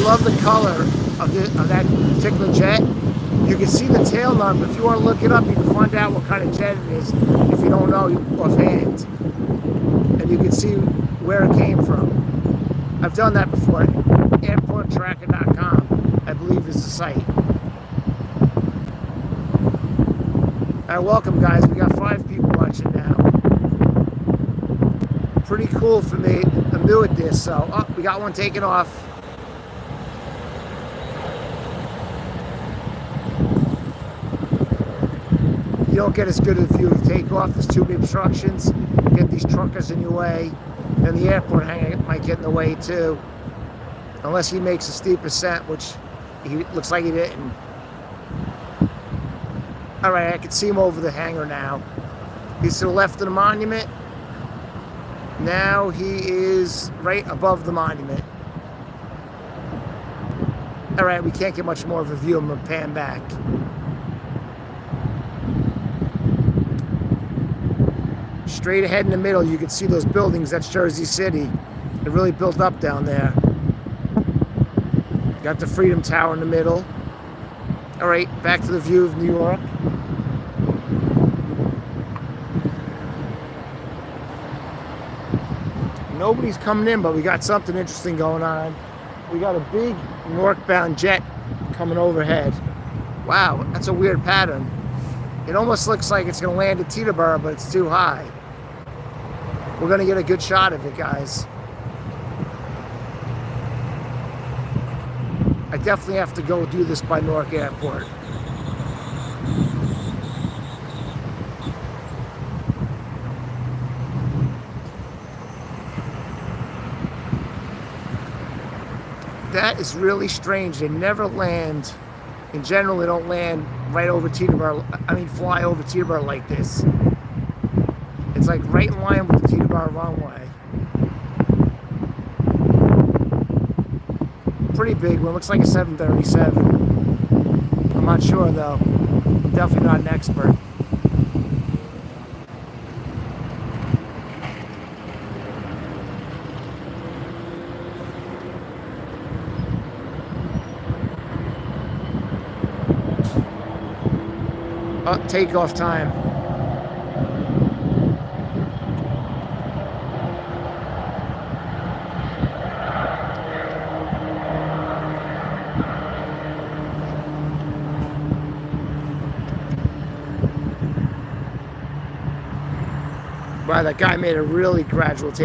love the color of that particular jet. You can see the tail number. If you want to look it up, you can find out what kind of jet it is if you don't know offhand. And you can see where it came from. I've done that before. Airporttracker.com, I believe, is the site. All right, welcome, guys. We got 5 people watching now. Pretty cool for me. I'm new at this, so we got one taking off. You don't get as good a view of takeoff. There's too many obstructions. Get these truckers in your way. And the airport hangar might get in the way too. Unless he makes a steep ascent, which he looks like he didn't. All right, I can see him over the hangar now. He's to the left of the monument. Now he is right above the monument. All right, we can't get much more of a view. I'm gonna pan back. Straight ahead in the middle, you can see those buildings. That's Jersey City. It really built up down there. Got the Freedom Tower in the middle. All right, back to the view of New York. Nobody's coming in, but we got something interesting going on. We got a big northbound jet coming overhead. Wow, that's a weird pattern. It almost looks like it's going to land at Teterboro, but it's too high. We're going to get a good shot of it, guys. I definitely have to go do this by Newark Airport. That is really strange. They never land. In general, they don't land right over Teterboro. I mean, fly over Teterboro like this. It's like right in line with the Teterboro runway. Pretty big one. Looks like a 737. I'm not sure though. I'm definitely not an expert. Oh, takeoff time. Wow, that guy made a really gradual takeoff.